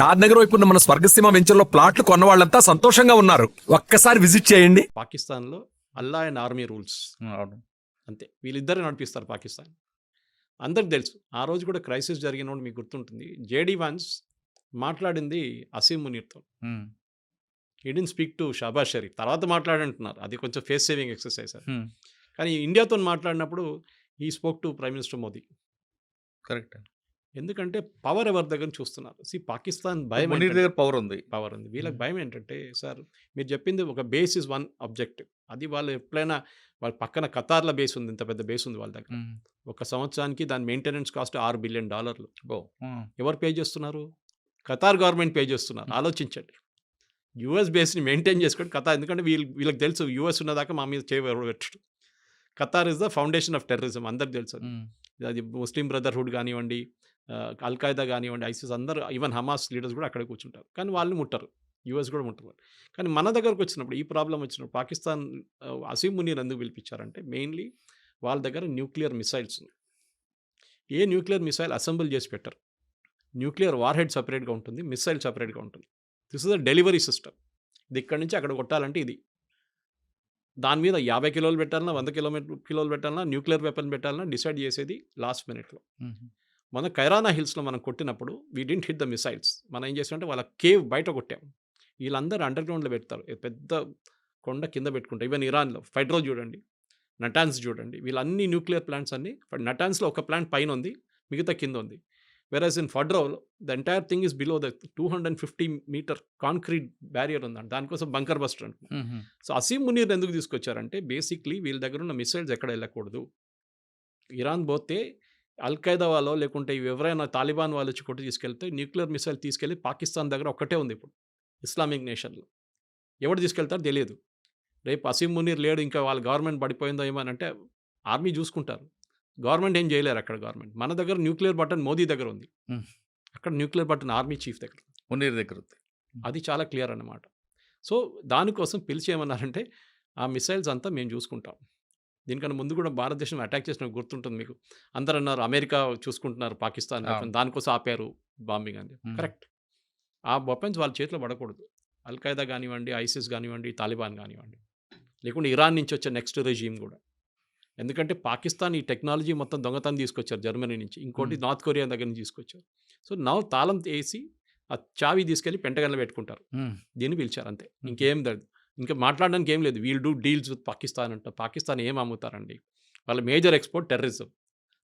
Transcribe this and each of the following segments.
షాద్ నగర్ వైపు ఉన్న మన స్వర్గసీమ వెంచర్లో ప్లాట్లు కొన్న వాళ్ళంతా సంతోషంగా ఉన్నారు. ఒక్కసారి విజిట్ చేయండి. పాకిస్తాన్లో అల్లా అండ్ ఆర్మీ రూల్స్ అవును. అంతే, వీళ్ళిద్దరే నడిపిస్తారు పాకిస్తాన్. అందరికి తెలుసు. ఆ రోజు కూడా క్రైసిస్ జరిగినప్పుడు మీకు గుర్తుంటుంది, జేడీ వాన్స్ మాట్లాడింది అసీం మునీర్తో. Um, he didn't speak to Shehbaz Sharif. తర్వాత మాట్లాడంటున్నారు, అది కొంచెం ఫేస్ సేవింగ్ ఎక్సర్సైజ్ అది. ఉమ్, కానీ ఇండియాతో మాట్లాడినప్పుడు ఈ spoke to prime minister Modi. Correct. ఎందుకంటే పవర్ ఎవరి దగ్గర చూస్తున్నారు. పాకిస్తాన్ భయం మునీర్ ఏంటంటే- దగ్గర పవర్ ఉంది. పవర్ ఉంది. వీళ్ళకి భయం ఏంటంటే, సార్ మీరు చెప్పింది ఒక బేస్ ఇస్ వన్ ఆబ్జెక్టివ్. అది వాళ్ళు ఎప్పుడైనా వాళ్ళ పక్కన ఖతార్ల బేస్ ఉంది, ఇంత పెద్ద బేస్ ఉంది వాళ్ళ దగ్గర. ఉమ్, ఒక సంవత్సరానికి దాని maintenance cost $6 billion. Oh, um, ఎవరు పే చేస్తున్నారు? ఖతార్ గవర్నమెంట్ పే చేస్తున్నారు. ఆలోచించండి. యూఎస్ బేస్ని మెయింటైన్ చేసుకోండి ఖతార్. ఎందుకంటే వీళ్ళకి తెలుసు యూఎస్ ఉన్నదాకా మా మీద చేయబెట్టడు. Qatar is the foundation of terrorism, అందరికి తెలుసు అది. ఉమ్, అది ముస్లిం బ్రదర్హుడ్ కానివ్వండి, అల్ఖాయిదా కానివ్వండి, ఐసిస్, అందరూ ఈవెన్ హమాస్ లీడర్స్ కూడా అక్కడే కూర్చుంటారు. కానీ వాళ్ళు ముట్టరు, యూఎస్ కూడా ముట్టరు. కానీ మన దగ్గరకు వచ్చినప్పుడు ఈ ప్రాబ్లం వచ్చినప్పుడు పాకిస్తాన్ అసీం మునీర్ ఎందుకు పిలిపించారంటే, మెయిన్లీ వాళ్ళ దగ్గర న్యూక్లియర్ మిసైల్స్ ఉన్నాయి. ఏ న్యూక్లియర్ మిసైల్ అసెంబుల్ చేసి పెట్టరు. న్యూక్లియర్ వార్ హెడ్ సపరేట్గా ఉంటుంది, మిసైల్ సపరేట్గా ఉంటుంది. This is the delivery system. ఇది ఇక్కడి నుంచి అక్కడ కొట్టాలంటే ఇది. దాని మీద 50 కిలోలు పెట్టాలన్నా, 100 కిలోలు పెట్టాలన్నా, న్యూక్లియర్ వెపన్ పెట్టాలన్నా డిసైడ్ చేసేది లాస్ట్ మినిట్లో. ఉమ్, మన కైరానా హిల్స్లో మనం కొట్టినప్పుడు we didn't hit the missiles. మనం ఏం చేసామంటే వాళ్ళ కేవ్ బయట కొట్టాం. వీళ్ళందరూ అండర్ గ్రౌండ్లో పెడతారు, పెద్ద కొండ కింద పెట్టుకుంటారు. ఈవెన్ ఇరాన్లో ఫైడ్రో చూడండి, నటాన్స్ చూడండి, వీళ్ళన్ని న్యూక్లియర్ ప్లాంట్స్ అన్ని. నటాన్స్లో ఒక ప్లాంట్ పైన ఉంది, మిగతా కింద ఉంది. వెరాజ్ ఇన్ ఫడ్రోలో the entire thing is below the 250 metre concrete barrier ఉందండి. దానికోసం బంకర్ బస్టర్ అంటున్నారు. ఉమ్, సో అసీం మునీర్ ఎందుకు తీసుకొచ్చారంటే, బేసిక్లీ వీళ్ళ దగ్గర ఉన్న మిసైల్స్ ఎక్కడ వెళ్ళకూడదు. ఇరాన్ పోతే అల్ఖైదా వాళ్ళు, లేకుంటే ఎవరైనా తాలిబాన్ వాళ్ళు వచ్చి కొట్టి తీసుకెళ్తే న్యూక్లియర్ మిసైల్ తీసుకెళ్ళి పాకిస్తాన్ దగ్గర ఒక్కటే ఉంది ఇప్పుడు ఇస్లామిక్ నేషన్లో. ఎవరు తీసుకెళ్తారో తెలియదు. రేపు అసీం మునీర్ లేడు, ఇంకా వాళ్ళ గవర్నమెంట్ పడిపోయిందో ఏమో అంటే ఆర్మీ చూసుకుంటారు. గవర్నమెంట్ ఏం చేయలేరు అక్కడ. గవర్నమెంట్ మన దగ్గర న్యూక్లియర్ బటన్ మోదీ దగ్గర ఉంది, Hmm. అక్కడ న్యూక్లియర్ బటన్ ఆర్మీ చీఫ్ దగ్గర. మునీర్ దగ్గర ఉంది. అది చాలా క్లియర్ అన్నమాట. సో దానికోసం పిలిచి ఏమన్నారంటే, ఆ మిసైల్స్ అంతా మేము చూసుకుంటాం. దీనికన్నా ముందు కూడా భారతదేశం అటాక్ చేసిన గుర్తుంటుంది మీకు. అందరూ అన్నారు అమెరికా చూసుకుంటున్నారు పాకిస్తాన్, అవును. దానికోసం ఆపారు బాంబింగ్ అని. కరెక్ట్. ఆ వెపన్స్ వాళ్ళ చేతిలో పడకూడదు. అల్ఖైదా కానివ్వండి, ఐసిస్ కానివ్వండి, తాలిబాన్ కానివ్వండి, లేకుంటే ఇరాన్ నుంచి వచ్చే నెక్స్ట్ రెజీమ్ కూడా. ఎందుకంటే పాకిస్తాన్ ఈ టెక్నాలజీ మొత్తం దొంగతనం తీసుకొచ్చారు జర్మనీ నుంచి, ఇంకోటి నార్త్ కొరియా దగ్గర నుంచి తీసుకొచ్చారు. సో నవ్వు తాళం వేసి ఆ చావి తీసుకెళ్ళి పెంటగన్లో పెట్టుకుంటారు. ఉమ్, దీన్ని పిలిచారు అంతే, ఇంకేం లేదు. ఇంకా మాట్లాడడానికి ఏం లేదు. We'll do deals with Pakistan అంట. పాకిస్తాన్ ఏం అమ్ముతారండి? వాళ్ళ మేజర్ ఎక్స్పోర్ట్ టెర్రరిజం.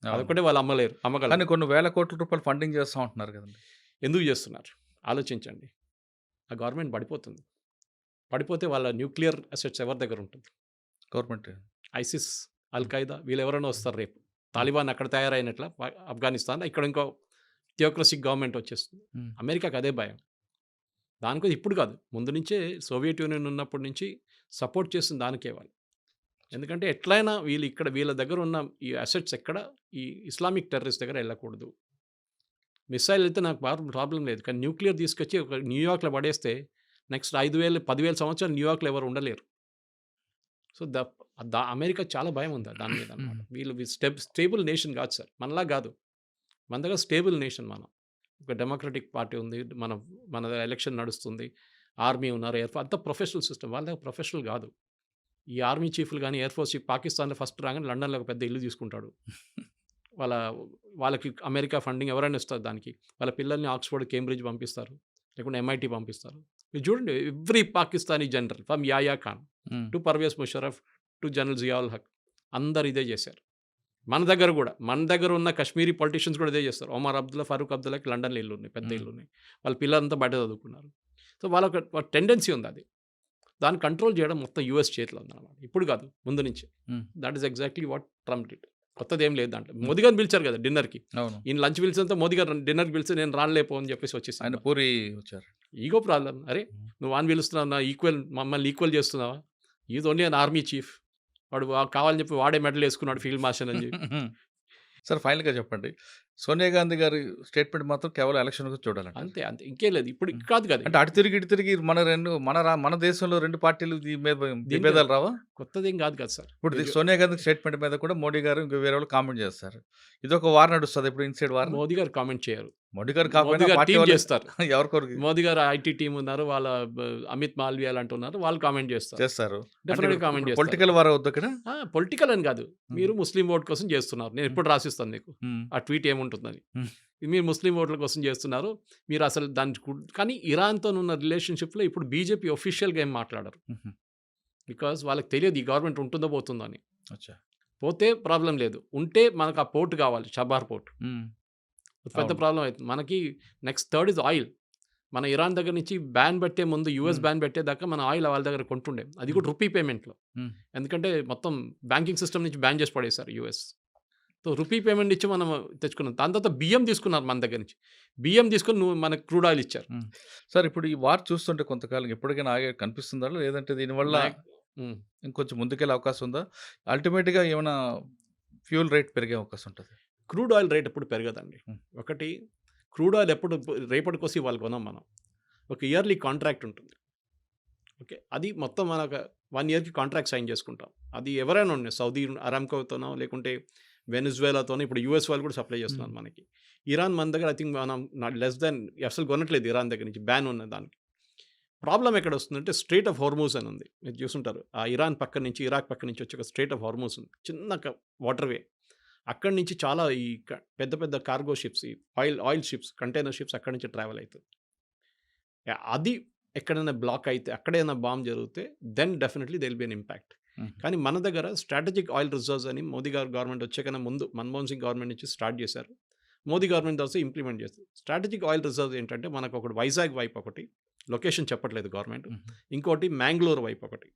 అవును. అదొకటే వాళ్ళు అమ్మలేరు, కానీ అమ్మగలరు. కొన్ని వేల కోట్ల రూపాయలు ఫండింగ్ చేస్తూ ఉంటున్నారు కదండి. ఎందుకు చేస్తున్నారు ఆలోచించండి. ఆ గవర్నమెంట్ పడిపోతుంది. పడిపోతే వాళ్ళ న్యూక్లియర్ అసెట్స్ ఎవరి దగ్గర ఉంటుంది? గవర్నమెంట్. ఐసిస్, అల్ఖైదా వీళ్ళు ఎవరైనా వస్తారు రేపు. తాలిబాన్ అక్కడ తయారైనట్ల ఆఫ్ఘనిస్తాన్, ఇక్కడ ఇంకో థియోక్రసిక్ గవర్నమెంట్ వచ్చేస్తుంది. ఉమ్, అమెరికాకి అదే భయం. దానికోసం ఇప్పుడు కాదు, ముందు నుంచే సోవియట్ యూనియన్ ఉన్నప్పటి నుంచి సపోర్ట్ చేస్తుంది దానికే వాళ్ళు. ఎందుకంటే ఎట్లయినా వీళ్ళు ఇక్కడ వీళ్ళ దగ్గర ఉన్న ఈ అసెట్స్ ఎక్కడ ఈ ఇస్లామిక్ టెర్రరిస్ట్ దగ్గర వెళ్ళకూడదు. మిసైల్ అయితే నాకు ప్రాబ్లం లేదు, కానీ న్యూక్లియర్ తీసుకొచ్చి ఒక న్యూయార్క్లో పడేస్తే నెక్స్ట్ 5,000 10,000 సంవత్సరాలు న్యూయార్క్లో ఎవరు ఉండలేరు. సో అమెరికా చాలా భయం ఉంది దాని మీద అన్నమాట. వీళ్ళు స్టేబుల్ నేషన్ కాదు సార్, మనలా కాదు. మన దగ్గర స్టేబుల్ నేషన్. మనం ఒక డెమోక్రటిక్ పార్టీ ఉంది, మన ఎలక్షన్ నడుస్తుంది, ఆర్మీ ఉన్నారు, ఎయిర్ ఫోర్స్, అంతా ప్రొఫెషనల్ సిస్టమ్. వాళ్ళ దగ్గర ప్రొఫెషనల్ కాదు. ఈ ఆర్మీ చీఫ్లు కానీ ఎయిర్ ఫోర్స్ చీఫ్ పాకిస్తాన్లో ఫస్ట్ రాగానే లండన్లో ఒక పెద్ద ఇల్లు తీసుకుంటాడు. వాళ్ళకి అమెరికా ఫండింగ్ ఎవరైనా ఇస్తారు దానికి. వాళ్ళ పిల్లల్ని ఆక్స్ఫర్డ్, కేంబ్రిడ్జ్ పంపిస్తారు, లేకుంటే MIT పంపిస్తారు. మీరు చూడండి, every Pakistani general from Yahya Khan to Pervez Musharraf to general Ziaul Haq అందరు ఇదే చేశారు. మన దగ్గర ఉన్న కశ్మీరీ పొలిటీషియన్స్ కూడా ఇదే చేస్తారు. ఒమర్ అబ్దుల్లా, ఫరూక్ అబ్దుల్లాకి లండన్లో ఇల్లు ఉన్నాయి, పెద్ద ఇల్లు ఉన్నాయి. వాళ్ళ పిల్లలంతా బయట చదువుకున్నారు. సో వాళ్ళకి టెండెన్సీ ఉంది అది. దాన్ని కంట్రోల్ చేయడం మొత్తం US చేతిలో ఉందన్నమాట. ఇప్పుడు కాదు, ముందు నుంచి. That is exactly what Trump did. కొత్తది ఏం లేదు దాంట్లో. మోదీ గారిని పిలిచారు కదా డిన్నర్కి. అవును. ఈయన లంచ్ పిలిచినంత మోదీ గారు డిన్నర్కి పిలిచి నేను రానిలేపో అని చెప్పేసి ఆయన వచ్చేసాను. పూరి వచ్చారు. Ego problem. అరే నువ్వు అని పిలుస్తున్నావు, నా మమ్మల్ని ఈక్వల్ చేస్తున్నావా? Is only an army chief. వాడు కావాలని చెప్పి వాడే మెడల్ వేసుకున్నాడు ఫీల్డ్ మార్షల్ అని చెప్పి. సార్ ఫైనల్గా చెప్పండి, సోనియా గాంధీ గారి స్టేట్మెంట్ మాత్రం కేవలం ఎలక్షన్ చూడాలంట. అంతే ఇంకేం లేదు. ఇప్పుడు కాదు కదా, అంటే అటు తిరిగి ఇటు తిరిగి మన దేశంలో రెండు పార్టీలు విభేదాలు రావా? కొత్తది ఏం కాదు కదా సార్. ఇప్పుడు సోనియా గాంధీ స్టేట్మెంట్ మీద కూడా మోడీ గారు ఇంకా వేరే వాళ్ళు కామెంట్ చేస్తారు. ఇది ఒక వార్ నడుస్తుంది ఇప్పుడు, ఇన్సైడ్ వార్. మోదీ గారు కామెంట్ చేయరు. మోడీ గారు మోదీ కాకపోయినా గారు పార్టీ టీం వాళ్ళు చేస్తారు. ఎవరికొరికి మోదీ గారు ఐటీ టీం ఉన్నారు, వాళ్ళ అమిత్ మాల్వియా లాంటి ఉన్నారు, వాళ్ళు కామెంట్ చేస్తారు, చేస్తారు. అంటే డెఫినెట్గా కామెంట్ చేస్తారు. పొలిటికల్ వార్ అవుద్ది అక్కడ. పొలిటికల్ అని కాదు, మీరు ముస్లిం ఓట్ కోసం చేస్తున్నారు, నేను ఎప్పుడు రాసిస్తాను నీకు ఆ ట్వీట్ ఏముంటుందని. Hmm. మీరు ముస్లిం ఓట్ల కోసం చేస్తున్నారు, మీరు అసలు దాని కానీ ఇరాన్తో ఉన్న రిలేషన్షిప్లో ఇప్పుడు బీజేపీ ఒఫీషియల్గా ఏం మాట్లాడరు, బికాజ్ వాళ్ళకి తెలియదు ఈ గవర్నమెంట్ ఉంటుందో పోతుందో అని. అచ్చా. పోతే ప్రాబ్లం లేదు, ఉంటే మనకు ఆ పోర్ట్ కావాలి, చబార్ పోర్ట్, పెద్ద అవును. ప్రాబ్లం అవుతుంది మనకి. Next third is oil. మన ఇరాన్ దగ్గర నుంచి బ్యాన్ పెట్టే ముందు యూఎస్ బ్యాన్ పెట్టేదాకా మన ఆయిల్ వాళ్ళ దగ్గర కొంటుండే, అది కూడా రూపీ పేమెంట్లో. ఎందుకంటే మొత్తం బ్యాంకింగ్ సిస్టమ్ నుంచి బ్యాన్ చేసి పడేశారు యూఎస్. సో రూపీ పేమెంట్ ఇచ్చి మనం తెచ్చుకున్నాం. దాని తర్వాత బియ్యం తీసుకున్నారు మన దగ్గర నుంచి, బియ్యం తీసుకొని నువ్వు మనకు క్రూడ్ ఆయిల్ ఇచ్చారు. సార్ ఇప్పుడు ఈ వార్ చూస్తుంటే కొంతకాలం ఎప్పటికైనా ఆగే కనిపిస్తుందా, లేదంటే దీనివల్ల ఇంకొంచెం ముందుకెళ్ళే అవకాశం ఉందా? అల్టిమేట్గా ఏమైనా ఫ్యూల్ రేట్ పెరిగే అవకాశం ఉంటుంది? క్రూడ్ ఆయిల్ రేట్ ఎప్పుడు పెరగదండి. ఒకటి, క్రూడ్ ఆయిల్ ఎప్పుడు రేపటి కోసం వాళ్ళు కొనాం మనం, ఒక ఇయర్లీ కాంట్రాక్ట్ ఉంటుంది. ఓకే, అది మొత్తం మనకు 1 yearకి కాంట్రాక్ట్ సైన్ చేసుకుంటాం. అది ఎవరైనా ఉన్నాయి, సౌదీ అరామ్కోతోనో లేకుంటే వెనిజువేలాతోనో, ఇప్పుడు యూఎస్ వాళ్ళు కూడా సప్లై చేస్తున్నారు మనకి. ఇరాన్ మన దగ్గర ఐ థింక్ మనం లెస్ దాన్ అసలు కొనట్లేదు ఇరాన్ దగ్గర నుంచి, బ్యాన్ ఉన్న దానికి. ప్రాబ్లం ఎక్కడ వస్తుందంటే స్ట్రేట్ ఆఫ్ హార్మూజ్ అని ఉంది, మీరు చూసుంటారు. ఆ ఇరాన్ పక్క నుంచి, ఇరాక్ పక్క నుంచి వచ్చి ఒక స్ట్రేట్ ఆఫ్ హార్మూజ్ ఉంది, చిన్న వాటర్వే. అక్కడి నుంచి చాలా ఈ పెద్ద పెద్ద కార్గో షిప్స్, ఈ ఆయిల్ షిప్స్, కంటైనర్ షిప్స్ అక్కడి నుంచి ట్రావెల్ అవుతుంది. అది ఎక్కడైనా బ్లాక్ అయితే, అక్కడైనా బాంబ్ జరిగితే then definitely they will be an impact. కానీ మన దగ్గర స్ట్రాటజిక్ ఆయిల్ రిజర్వ్స్ అని మోదీ గారు గవర్నమెంట్ వచ్చేకన్నా ముందు మన్మోహన్ సింగ్ గవర్నమెంట్ నుంచి స్టార్ట్ చేశారు, మోదీ గవర్నమెంట్ తర్వాత ఇంప్లిమెంట్ చేస్తారు. స్ట్రాటజిక్ ఆయిల్ రిజర్వ్స్ ఏంటంటే మనకు ఒకటి వైజాగ్ వైపు ఒకటి, లొకేషన్ చెప్పట్లేదు గవర్నమెంట్, ఇంకోటి మ్యాంగ్లూర్ వైపు ఒకటి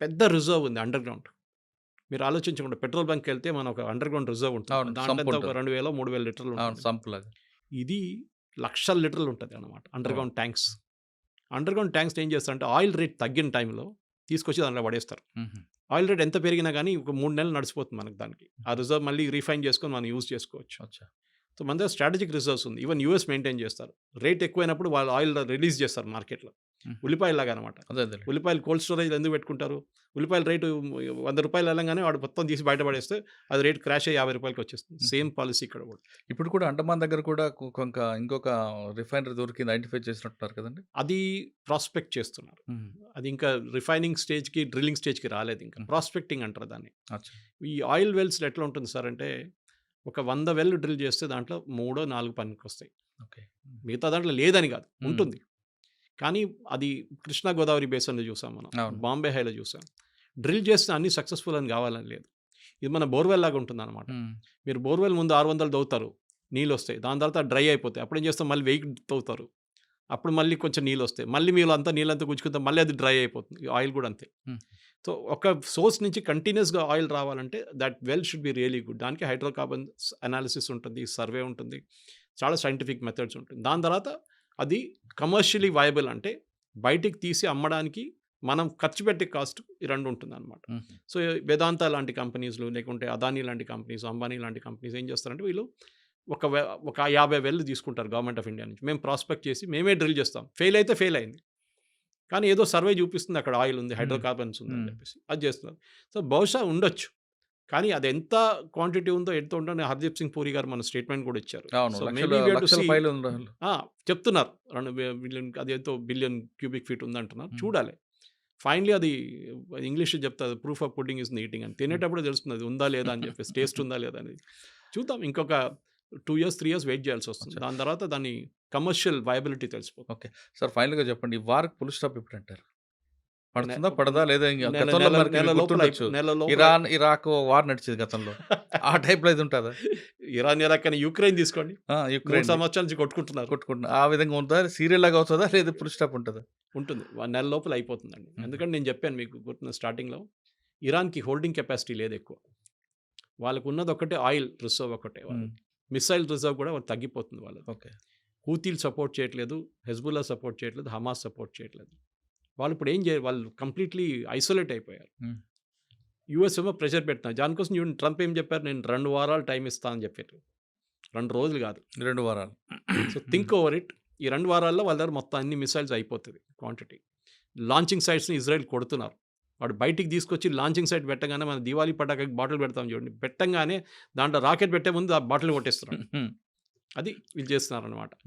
పెద్ద రిజర్వ్ ఉంది అండర్ గ్రౌండ్. మీరు ఆలోచించకుండా పెట్రోల్ బంక్ వెళ్తే మన ఒక అండర్ గ్రౌండ్ రిజర్వ్ ఉంటుంది, దాంట్లో ఒక 2000-3000 లీటర్లు ఉంటుంది. ఇది 1,00,000 లీటర్లు ఉంటుంది అన్నమాట under ground tanks. Under ground tanks ఏం చేస్తారంటే ఆయిల్ రేట్ తగ్గిన టైంలో తీసుకొచ్చి దాంట్లో పడేస్తారు. ఆయిల్ రేట్ ఎంత పెరిగినా కానీ ఒక 3 నెలలు నడిచిపోతుంది మనకు, దానికి ఆ రిజర్వ్ మళ్ళీ రీఫైన్ చేసుకొని మనం యూజ్ చేసుకోవచ్చు. సో మన దగ్గర స్ట్రాటజిక్ రిజర్వ్స్ ఉంది, ఈవెన్ యూఎస్ మెయింటైన్ చేస్తారు. రేట్ ఎక్కువైనప్పుడు వాళ్ళు ఆయిల్ రిలీజ్ చేస్తారు మార్కెట్లో, ఉల్లిపాయలాగా అనమాట. ఉల్లిపాయలు కోల్డ్ స్టోరేజ్ ఎందుకు పెట్టుకుంటారు, ఉల్లిపాయల రేటు 100 రూపాయలు వెళ్ళగానే వాడు మొత్తం తీసి బయటపడేస్తే అది రేట్ క్రాష్ అయ్యి 50 రూపాయలకి వచ్చేస్తుంది. సేమ్ పాలసీ ఇక్కడ కూడా. ఇప్పుడు కూడా అండమాన్ దగ్గర కూడా ఇంకొక రిఫైనరీ దొరికింది, ఐడెంటిఫై చేసినట్టున్నారు కదండి. అది ప్రాస్పెక్ట్ చేస్తున్నారు, అది ఇంకా రిఫైనింగ్ స్టేజ్కి, డ్రిల్లింగ్ స్టేజ్కి రాలేదు, ఇంకా ప్రాస్పెక్టింగ్ అంటారు దాన్ని. ఈ ఆయిల్ వెల్స్లో ఎట్లా ఉంటుంది సార్ అంటే, ఒక 100 వెల్ డ్రిల్ చేస్తే దాంట్లో 3-4 పనికి వస్తాయి. మిగతా దాంట్లో లేదని కాదు, ఉంటుంది. కానీ అది కృష్ణా గోదావరి బేసిన్లో చూసాం మనం, బాంబే హైలో చూసాం. డ్రిల్ చేస్తే అన్ని సక్సెస్ఫుల్ అని కావాలని లేదు. ఇది మన బోర్వెల్ లాగా ఉంటుంది అనమాట. మీరు బోర్వెల్ ముందు 600 తవ్వుతారు, నీళ్ళు వస్తాయి, దాని తర్వాత డ్రై అయిపోతాయి, అప్పుడు ఏం చేస్తాం మళ్ళీ 1000 తవ్వుతారు, అప్పుడు మళ్ళీ కొంచెం నీళ్ళు వస్తాయి, మళ్ళీ మీరు అంతా నీళ్ళంతా గుంజుకుంటాం, మళ్ళీ అది డ్రై అయిపోతుంది. ఆయిల్ కూడా అంతే. సో ఒక సోర్స్ నుంచి కంటిన్యూస్గా ఆయిల్ రావాలంటే that well should be really good. దానికి హైడ్రోకార్బన్ అనాలిసిస్ ఉంటుంది, సర్వే ఉంటుంది, చాలా సైంటిఫిక్ మెథడ్స్ ఉంటుంది. దాని తర్వాత అది కమర్షియలీ వయబుల్ అంటే బయటికి తీసి అమ్మడానికి మనం ఖర్చు పెట్టే కాస్ట్ ఈ 2 ఉంటుంది అనమాట. సో వేదాంత లాంటి కంపెనీస్లు, లేకుంటే అదానీ లాంటి కంపెనీస్, అంబానీ లాంటి కంపెనీస్ ఏం చేస్తారంటే వీళ్ళు ఒక 50 వెల్ తీసుకుంటారు గవర్నమెంట్ ఆఫ్ ఇండియా నుంచి, మేము ప్రాస్పెక్ట్ చేసి మేమే డ్రిల్ చేస్తాం, ఫెయిల్ అయితే ఫెయిల్ అయింది, కానీ ఏదో సర్వే చూపిస్తుంది అక్కడ ఆయిల్ ఉంది, హైడ్రోకార్బన్స్ ఉంది అని చెప్పేసి అది చేస్తున్నారు. సో బహుశా ఉండొచ్చు, కానీ అది ఎంత క్వాంటిటీ ఉందో ఎంత ఉంటుందో హర్దీప్ సింగ్ పూరి గారు మన స్టేట్మెంట్ కూడా ఇచ్చారు. చెప్తున్నారు 2 బిలియన్, అదేంతో బిలియన్ క్యూబిక్ ఫీట్ ఉందంటున్నారు. చూడాలి, ఫైనలీ అది ఇంగ్లీష్ చెప్తారు, proof of pudding is eating అని. తినేటప్పుడు తెలుస్తుంది అది ఉందా లేదా అని చెప్పేసి, టేస్ట్ ఉందా లేదా అనేది. చూద్దాం, ఇంకొక 2 years 3 years వెయిట్ చేయాల్సి వస్తుంది, దాని తర్వాత దాని కమర్షియల్ వయబిలిటీ తెలిసిపోతుంది. ఓకే సార్, ఫైనల్గా చెప్పండి, ఈ వార్ ఫుల్ స్టాప్ ఎప్పుడు అంటారు? పడుతుందా పడదా లేదా? ఇరాన్ ఇరాక్ వార్ నడిచేది గతంలో, ఆ టైప్లో ఇది ఉంటుందా? ఇరాన్ ఇరాక్ అని యుక్రెయిన్ తీసుకోండి, యుక్రెయిన్ సంవత్సరాల నుంచి కొట్టుకుంటున్నారు, ఆ విధంగా ఉంటుందా? సీరియల్ లాగా అవుతుందా లేదా ఫుల్ స్టాప్ ఉంటుందా? ఉంటుంది, 1 నెల లోపల అయిపోతుందండి. ఎందుకంటే నేను చెప్పాను మీకు గుర్తున్న స్టార్టింగ్లో, ఇరాన్కి హోల్డింగ్ కెపాసిటీ లేదు ఎక్కువ, వాళ్ళకు ఉన్నది ఒకటే ఆయిల్ రిజర్వ్ ఒకటే, మిసైల్ రిజర్వ్ కూడా తగ్గిపోతుంది వాళ్ళది. ఓకే, హూతీలు సపోర్ట్ చేయట్లేదు, హెజ్బుల్లా సపోర్ట్ చేయట్లేదు, హమాస్ సపోర్ట్ చేయట్లేదు. వాళ్ళు ఇప్పుడు ఏం చేయాలి, వాళ్ళు కంప్లీట్లీ ఐసోలేట్ అయిపోయారు. యూఎస్ ఏమో ప్రెషర్ పెడుతున్నారు దానికోసం. ట్రంప్ ఏం చెప్పారు, నేను 2 వారాలు టైం ఇస్తాను అని చెప్పారు. 2 రోజులు కాదు, 2 వారాలు. So think over it. ఈ 2 వారాల్లో వాళ్ళ దగ్గర మొత్తం అన్ని మిసైల్స్ అయిపోతుంది క్వాంటిటీ. లాంచింగ్ సైట్స్ని ఇజ్రాయెల్ కొడుతున్నారు, వాడు బయటికి తీసుకొచ్చి లాంచింగ్ సైట్ పెట్టగానే మన దివాళీ పటాకాకి బాటిల్ పెడతాం చూడండి, పెట్టంగానే దాంట్లో రాకెట్ పెట్టే ముందు ఆ బాటిల్ కొట్టేస్తున్నాడు. అది వీళ్ళు చేస్తున్నారనమాట.